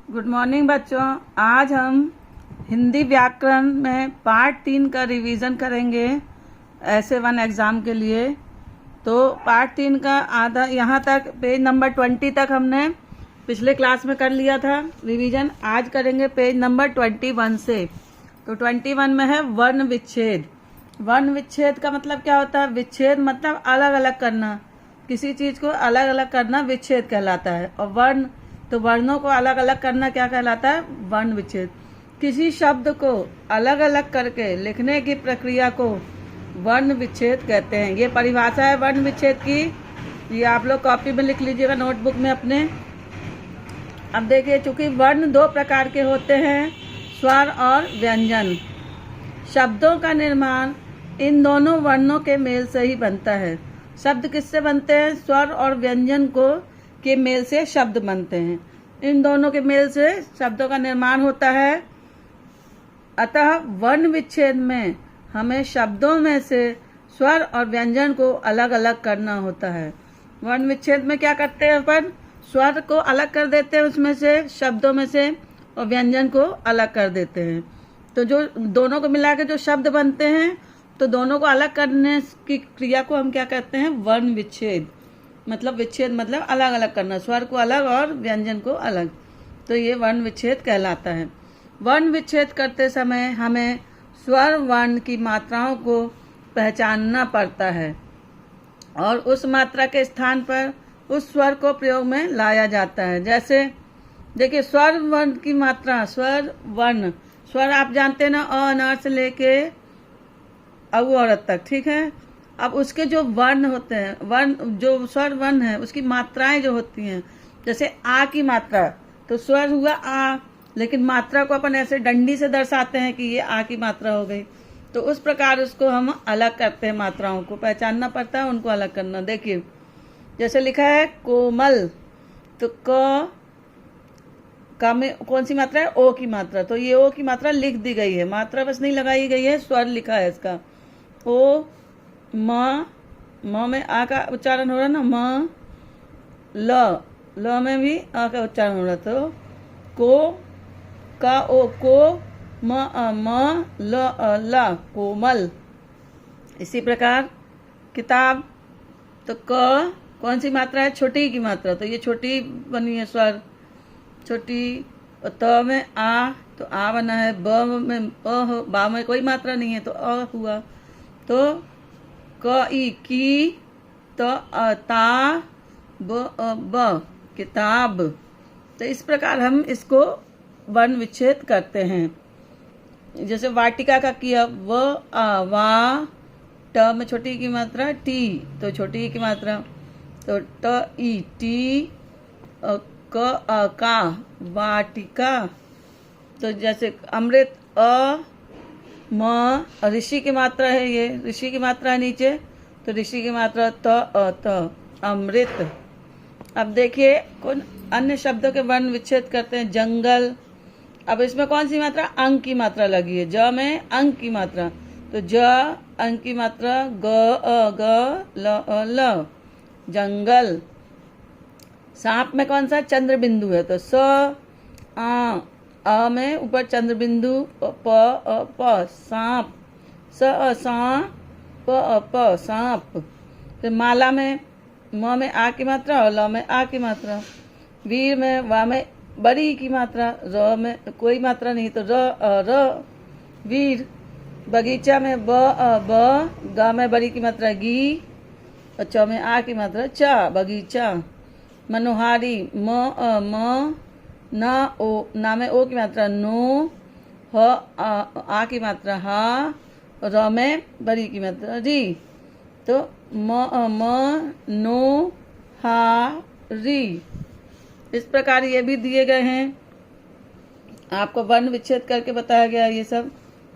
Good morning बच्चों। आज हम हिंदी व्याकरण में पार्ट 3 का रिवीजन करेंगे ऐसे वन एग्ज़ाम के लिए। तो पार्ट 3 का आधा यहाँ तक पेज नंबर 20 तक हमने पिछले क्लास में कर लिया था रिवीजन। आज करेंगे पेज नंबर 21 से। तो 21 में है वर्ण विच्छेद। वर्ण विच्छेद का मतलब क्या होता है? विच्छेद मतलब अलग अलग करना, किसी चीज़ को अलग अलग करना विच्छेद कहलाता है। और वर्ण, तो वर्णों को अलग अलग करना क्या कहलाता है? वर्ण विच्छेद। किसी शब्द को अलग अलग करके लिखने की प्रक्रिया को वर्ण विच्छेद कहते हैं। ये परिभाषा है वर्ण विच्छेद की। ये आप लोग कॉपी में लिख लीजिएगा, नोटबुक में अपने। अब देखिए, चूंकि वर्ण दो प्रकार के होते हैं, स्वर और व्यंजन। शब्दों का निर्माण इन दोनों वर्णों के मेल से ही बनता है। शब्द किससे बनते हैं? स्वर और व्यंजन को के मेल से शब्द बनते हैं। इन दोनों के मेल से शब्दों का निर्माण होता है। अतः वर्ण विच्छेद में हमें शब्दों में से स्वर और व्यंजन को अलग अलग करना होता है। वर्ण विच्छेद में क्या करते हैं अपन? स्वर को अलग कर देते हैं उसमें से, शब्दों में से, और व्यंजन को अलग कर देते हैं। तो जो दोनों को मिला के जो शब्द बनते हैं, तो दोनों को अलग करने की क्रिया को हम क्या कहते हैं? वर्ण विच्छेद। मतलब विच्छेद मतलब अलग अलग करना, स्वर को अलग और व्यंजन को अलग। तो ये वर्ण विच्छेद कहलाता है। वर्ण विच्छेद करते समय हमें स्वर वर्ण की मात्राओं को पहचानना पड़ता है और उस मात्रा के स्थान पर उस स्वर को प्रयोग में लाया जाता है। जैसे देखिए, स्वर वर्ण की मात्रा, स्वर वर्ण, स्वर आप जानते हैं ना, अ अनार से लेके औ औरत तक, ठीक है। अब उसके जो वर्ण होते हैं, वर्ण जो स्वर वर्ण है, उसकी मात्राएं जो होती हैं, जैसे आ की मात्रा, तो स्वर हुआ आ, लेकिन मात्रा को अपन ऐसे डंडी से दर्शाते हैं कि ये आ की मात्रा हो गई। तो उस प्रकार उसको हम अलग करते हैं, मात्राओं को पहचानना पड़ता है, उनको अलग करना। देखिए, जैसे लिखा है कोमल, तो का में कौन सी मात्रा है? ओ की मात्रा। तो ये ओ की मात्रा लिख दी गई है, मात्रा बस नहीं लगाई गई है, स्वर लिखा है इसका। ओ म में आ का उच्चारण हो रहा है ना, म। ल में भी आ का उच्चारण हो रहा। तो को का ओ, को म ल कोमल। इसी प्रकार किताब, तो क कौन सी मात्रा है? छोटी की मात्रा। तो ये छोटी बनी है, स्वर छोटी। और त में आ, तो आ बना है। ब में बा में कोई मात्रा नहीं है, तो अ हुआ। तो क ई की, तो ता ब किताब। तो इस प्रकार हम इसको वर्ण विच्छेद करते हैं। जैसे वाटिका का किया, व आ वा, ट में छोटी की मात्रा टी, तो छोटी की मात्रा। तो ट ई टी, क का वाटिका। तो जैसे अमृत, अ म, ऋषि की मात्रा है, ये ऋषि की मात्रा है नीचे, तो ऋषि की मात्रा त अमृत। अब देखिए, कौन अन्य शब्दों के वर्ण विच्छेद करते हैं। जंगल, अब इसमें कौन सी मात्रा? अंक की मात्रा लगी है। ज में अंक की मात्रा, तो ज अंक की मात्रा, ग ल जंगल। सांप में कौन सा? चंद्र बिंदु है, तो स आ में ऊपर चंद्र बिंदु, प सांप, प सांप। फिर माला में म में आ की मात्रा और ल में आ की मात्रा। वीर में वा में बड़ी की मात्रा, र में कोई मात्रा नहीं, तो र वीर। बगीचा में ब, ग में बड़ी की मात्रा गी, और च में आ की मात्रा चा, बगीचा। मनोहारी, म ना ओ, ना में ओ की मात्रा नो, ह आ की मात्रा हा, र में बड़ी की मात्रा री। तो म नो हा री। इस प्रकार ये भी दिए गए हैं, आपको वर्ण विच्छेद करके बताया गया ये सब।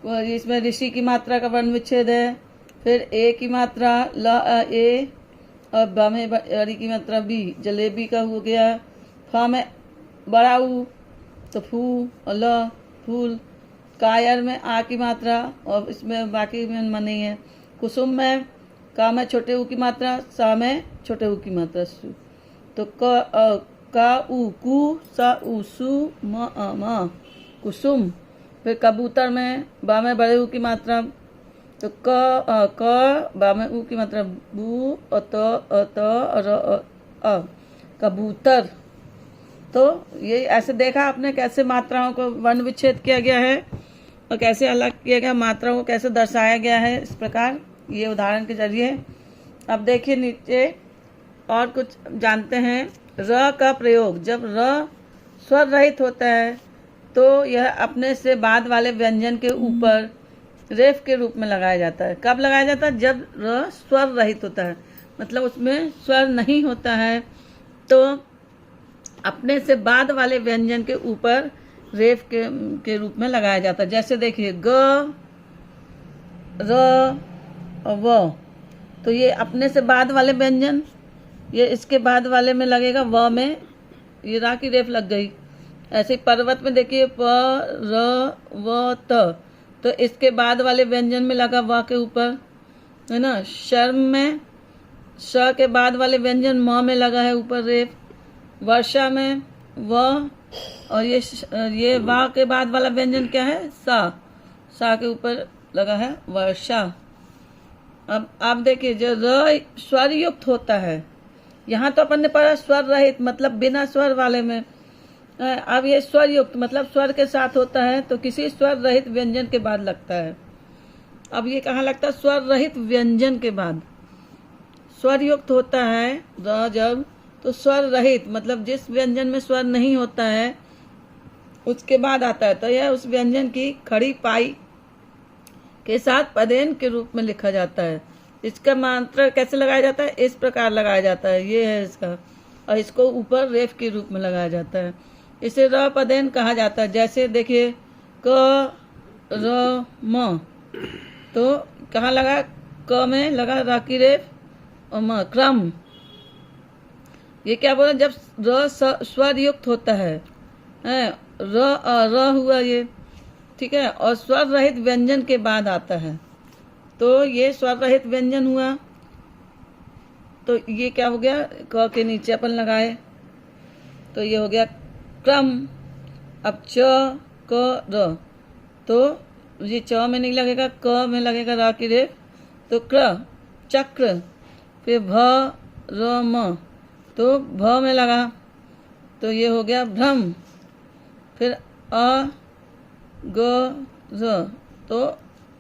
इसमें ऋषि की मात्रा का वर्ण विच्छेद है। फिर ए की मात्रा ल ए, और ब में बड़ी की मात्रा बी, जलेबी का हो गया। फ में बड़ा ऊ, तो फू, और ल फूल। कायर में आ की मात्रा, और इसमें बाकी में नहीं है। कुसुम में का में छोटे ऊ की मात्रा, सा में छोटे ऊ की मात्रा, सु। तो का उ कु सा उ सु म अ म कुसुम। फिर कबूतर में बा में बड़े ऊ की मात्रा, तो क बा में ऊ की मात्रा बू अत र अ कबूतर। तो ये ऐसे देखा आपने कैसे मात्राओं को वर्ण विच्छेद किया गया है और कैसे अलग किया गया, मात्राओं को कैसे दर्शाया गया है इस प्रकार ये उदाहरण के जरिए। अब देखिए नीचे और कुछ जानते हैं। र का प्रयोग, जब र स्वर रहित होता है तो यह अपने से बाद वाले व्यंजन के ऊपर रेफ के रूप में लगाया जाता है। कब लगाया जाता है? जब र स्वर रहित होता है, मतलब उसमें स्वर नहीं होता है, तो अपने से बाद वाले व्यंजन के ऊपर रेफ के रूप में लगाया जाता है। जैसे देखिए ग, र और व, तो ये अपने से बाद वाले व्यंजन, ये इसके बाद वाले में लगेगा, व में ये रा की रेफ लग गई। ऐसे ही पर्वत में देखिए प र व त, तो इसके बाद वाले व्यंजन में लगा व के ऊपर, है ना। शर्म में श के बाद वाले व्यंजन म में लगा है ऊपर रेफ। वर्षा में व, और ये वा के बाद वाला व्यंजन क्या है? सा के ऊपर लगा है वर्षा। अब आप देखिए जो र स्वर युक्त होता है, यहाँ तो अपन ने पढ़ा स्वर रहित मतलब बिना स्वर वाले में। अब ये स्वर युक्त मतलब स्वर के साथ होता है, तो किसी स्वर रहित व्यंजन के बाद लगता है। अब ये कहाँ लगता है? स्वर रहित व्यंजन के बाद। स्वर युक्त होता है र जब, तो स्वर रहित मतलब जिस व्यंजन में स्वर नहीं होता है उसके बाद आता है, तो यह उस व्यंजन की खड़ी पाई के साथ पदेन के रूप में लिखा जाता है। इसका मात्रा कैसे लगाया जाता है? इस प्रकार लगाया जाता है, ये है इसका, और इसको ऊपर रेफ के रूप में लगाया जाता है। इसे र पदेन कहा जाता है। जैसे देखिए क र म, तो कहाँ लगा? क में लगा रा की रेफ और म क्रम। ये क्या बोला? जब र स्वर युक्त होता है, र हुआ ये, ठीक है, और स्वर रहित व्यंजन के बाद आता है, तो ये स्वर रहित व्यंजन हुआ। तो ये क्या हो गया? क के नीचे अपन लगाए, तो ये हो गया क्रम। अब च क र, तो ये च में नहीं लगेगा, क में लगेगा रा की रेफ, तो क्र चक्र। फिर भ र म, तो भ में लगा, तो ये हो गया भ्रम। फिर अ ग र, तो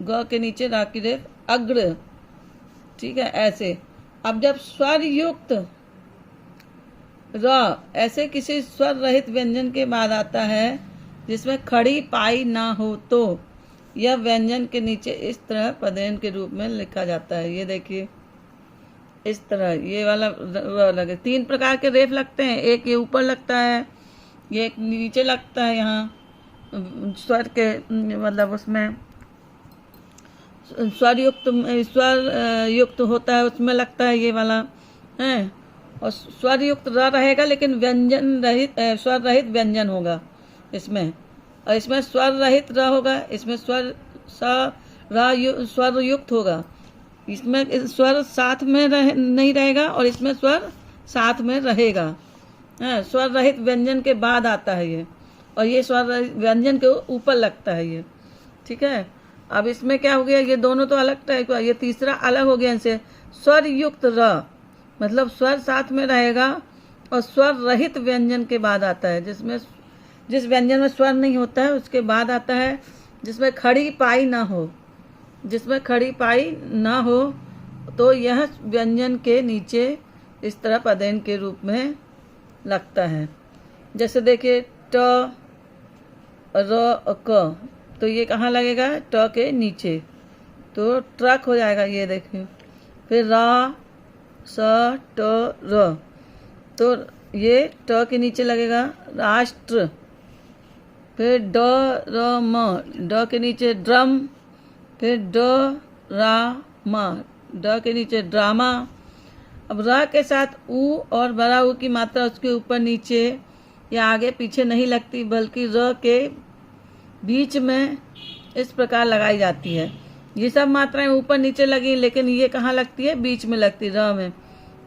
ग के नीचे रा की रेफ अग्र, ठीक है ऐसे। अब जब स्वर युक्त र ऐसे किसी स्वर रहित व्यंजन के बाद आता है जिसमें खड़ी पाई ना हो, तो यह व्यंजन के नीचे इस तरह पदेन के रूप में लिखा जाता है। ये देखिए इस तरह ये वाला लगे। 3 प्रकार के रेफ लगते हैं, एक ये ऊपर लगता है, ये एक नीचे लगता है, यहाँ स्वर के मतलब उसमें स्वर युक्त होता है उसमें लगता है ये वाला है, और स्वर युक्त र रहेगा लेकिन व्यंजन रहित स्वर रहित व्यंजन होगा इसमें, और इसमें स्वर रहित र होगा, इसमें स्वर स्वर युक्त होगा। इसमें स्वर साथ में नहीं रहेगा और इसमें स्वर साथ में रहेगा। स्वर रहित व्यंजन के बाद आता है ये, और ये स्वर रहित व्यंजन के ऊपर लगता है ये, ठीक है। अब इसमें क्या हो गया? ये दोनों तो अलग टाइप का, ये तीसरा अलग हो गया इनसे। स्वर युक्त र मतलब स्वर साथ में रहेगा और स्वर रहित व्यंजन के बाद आता है, जिसमें जिस व्यंजन में स्वर नहीं होता है उसके बाद आता है, जिसमें खड़ी पाई ना हो, जिसमें खड़ी पाई ना हो, तो यह व्यंजन के नीचे इस तरह पदेन के रूप में लगता है। जैसे देखिए ट र क, तो ये कहाँ लगेगा? ट के नीचे, तो ट्रक हो जाएगा ये देखिए। फिर रा स ट र, तो ये ट के नीचे लगेगा राष्ट्र। फिर ड र म, ड के नीचे ड्रम। फिर ड रा म, ड के नीचे ड्रामा। अब र के साथ ऊ और बड़ा ऊ की मात्रा उसके ऊपर नीचे या आगे पीछे नहीं लगती, बल्कि र के बीच में इस प्रकार लगाई जाती है। ये सब मात्राएं ऊपर नीचे लगी, लेकिन ये कहाँ लगती है? बीच में लगती है, र में।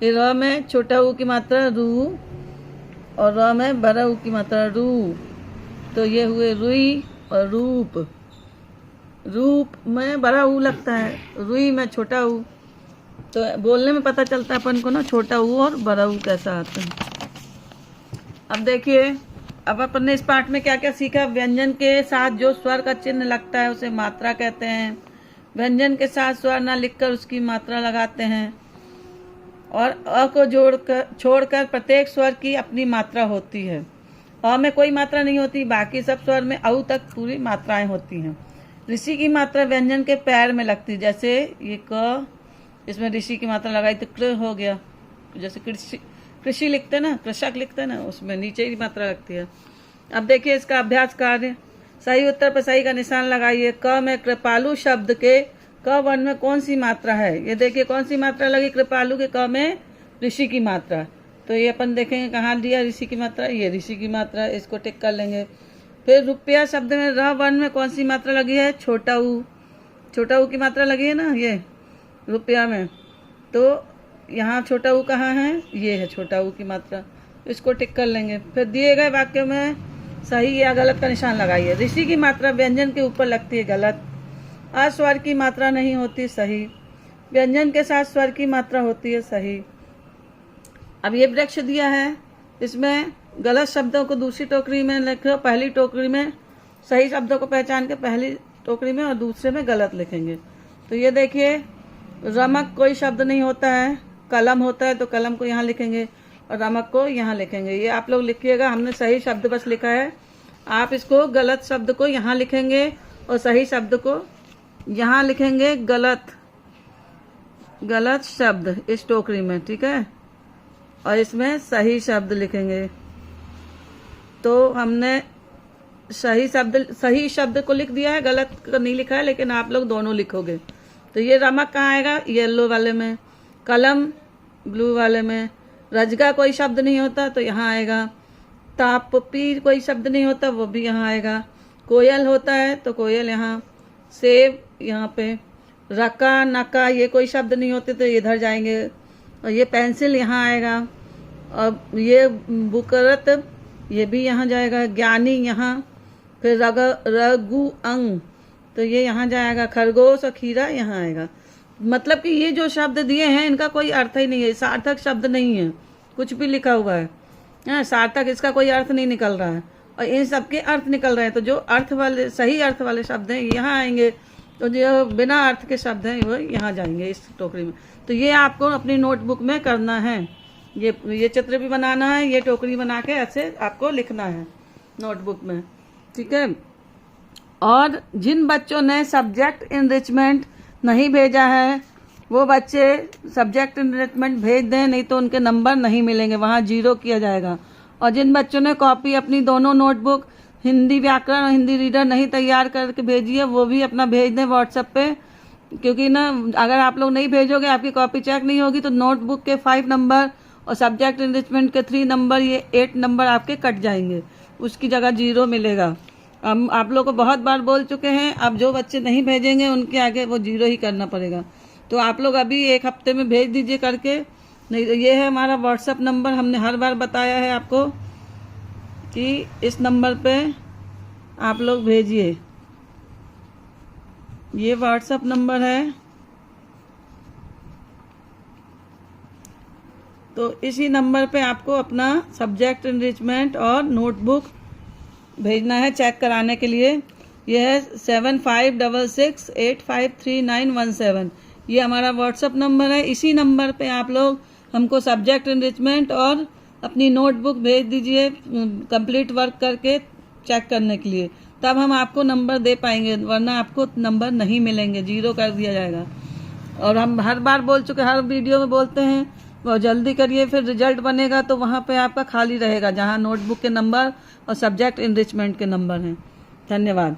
ये र में छोटा ऊ की मात्रा रू, और र में बड़ा ऊ की मात्रा रू, तो ये हुए रुई और रूप। रूप में बड़ा ऊ लगता है, रुई में छोटा ऊ, तो बोलने में पता चलता है अपन को ना छोटा ऊ और बड़ा ऊ कैसा आता है। अब देखिए, अब अपन ने इस पाठ में क्या क्या सीखा। व्यंजन के साथ जो स्वर का चिन्ह लगता है उसे मात्रा कहते हैं। व्यंजन के साथ स्वर न लिखकर उसकी मात्रा लगाते हैं। और अ को छोड़कर प्रत्येक स्वर की अपनी मात्रा होती है। अ में कोई मात्रा नहीं होती, बाकी सब स्वर में औ तक पूरी मात्राएं होती हैं। ऋषि की मात्रा व्यंजन के पैर में लगती है, जैसे ये क, इसमें ऋषि की मात्रा लगाई तो कृ हो गया। जैसे कृषि लिखते हैं ना, कृषक लिखते हैं ना, उसमें नीचे ही मात्रा लगती है। अब देखिए इसका अभ्यास कार्य। सही उत्तर पर सही का निशान लगाइए। क में कृपालु शब्द के क वर्ण में कौन सी मात्रा है? ये देखिए कौन सी मात्रा लगी कृपालु के क में? ऋषि की मात्रा। तो ये अपन देखेंगे कहाँ दिया ऋषि की मात्रा, ये ऋषि की मात्रा, इसको टिक कर लेंगे। फिर रुपया शब्द में र वर्ण में कौन सी मात्रा लगी है? छोटा ऊ। छोटा ऊ की मात्रा लगी है ना ये रुपया में, तो यहाँ छोटा ऊ कहाँ है? ये है छोटा ऊ की मात्रा, इसको टिक कर लेंगे। फिर दिए गए वाक्य में सही या गलत का निशान लगाइए। ऋषि की मात्रा व्यंजन के ऊपर लगती है, गलत। अस्वर की मात्रा नहीं होती, सही। व्यंजन के साथ स्वर की मात्रा होती है, सही। अब ये वृक्ष दिया है, इसमें गलत शब्दों को दूसरी टोकरी में लिखो, पहली टोकरी में सही शब्दों को पहचान के पहली टोकरी में और दूसरे में गलत लिखेंगे। तो ये देखिए, रमक कोई शब्द नहीं होता है, कलम होता है, तो कलम को यहाँ लिखेंगे और रमक को यहाँ लिखेंगे। ये आप लोग लिखिएगा, हमने सही शब्द बस लिखा है, आप इसको गलत शब्द को यहाँ लिखेंगे और सही शब्द को यहाँ लिखेंगे। गलत शब्द इस टोकरी में, ठीक है, और इसमें सही शब्द लिखेंगे। तो हमने सही शब्द को लिख दिया है, गलत को नहीं लिखा है, लेकिन आप लोग दोनों लिखोगे। तो ये रमक कहाँ आएगा? येलो वाले में। कलम ब्लू वाले में। रजगा कोई शब्द नहीं होता, तो यहाँ आएगा। तापपी कोई शब्द नहीं होता, वो भी यहाँ आएगा। कोयल होता है तो कोयल यहाँ। सेब यहाँ पे। रका नका ये कोई शब्द नहीं होते, तो इधर जाएंगे। और ये पेंसिल यहाँ आएगा। और ये बुकरत ये भी यहाँ जाएगा। ज्ञानी यहाँ। फिर रघु अंग, तो ये यहाँ जाएगा। खरगोश और खीरा यहाँ आएगा। मतलब कि ये जो शब्द दिए हैं इनका कोई अर्थ ही नहीं है, सार्थक शब्द नहीं है, कुछ भी लिखा हुआ है सार्थक, इसका कोई अर्थ नहीं निकल रहा है। और इन सबके अर्थ निकल रहे हैं, तो जो अर्थ वाले सही अर्थ वाले शब्द हैं यहाँ आएंगे, तो जो बिना अर्थ के शब्द हैं वो यहाँ जाएंगे इस टोकरी में। तो ये आपको अपनी नोटबुक में करना है, ये चित्र भी बनाना है, ये टोकरी बना के ऐसे आपको लिखना है नोटबुक में, ठीक है। और जिन बच्चों ने सब्जेक्ट इनरिचमेंट नहीं भेजा है वो बच्चे सब्जेक्ट इनरिचमेंट भेज दें, नहीं तो उनके नंबर नहीं मिलेंगे, वहाँ 0 किया जाएगा। और जिन बच्चों ने कॉपी अपनी दोनों नोटबुक हिंदी व्याकरण और हिंदी रीडर नहीं तैयार करके भेजी है, वो भी अपना भेज दें व्हाट्सएप पे, क्योंकि ना अगर आप लोग नहीं भेजोगे आपकी कॉपी चेक नहीं होगी, तो नोटबुक के 5 नंबर और सब्जेक्ट इनरिचमेंट के 3 नंबर, ये 8 नंबर आपके कट जाएंगे, उसकी जगह 0 मिलेगा। हम आप लोग को बहुत बार बोल चुके हैं, अब जो बच्चे नहीं भेजेंगे उनके आगे वो 0 ही करना पड़ेगा। तो आप लोग अभी 1 हफ्ते में भेज दीजिए करके, नहीं तो ये है हमारा व्हाट्सएप नंबर, हमने हर बार बताया है आपको कि इस नंबर पे आप लोग भेजिए, ये व्हाट्सएप नंबर है। तो इसी नंबर पे आपको अपना सब्जेक्ट इनरिचमेंट और नोटबुक भेजना है चेक कराने के लिए। यह है 7566853917, ये हमारा व्हाट्सएप नंबर है। इसी नंबर पे आप लोग हमको सब्जेक्ट इनरिचमेंट और अपनी नोटबुक भेज दीजिए कंप्लीट वर्क करके चेक करने के लिए, तब हम आपको नंबर दे पाएंगे, वरना आपको नंबर नहीं मिलेंगे, 0 कर दिया जाएगा। और हम हर बार बोल चुके, हर वीडियो में बोलते हैं, वो जल्दी करिए, फिर रिजल्ट बनेगा तो वहाँ पे आपका खाली रहेगा जहाँ नोटबुक के नंबर और सब्जेक्ट इनरिचमेंट के नंबर हैं। धन्यवाद।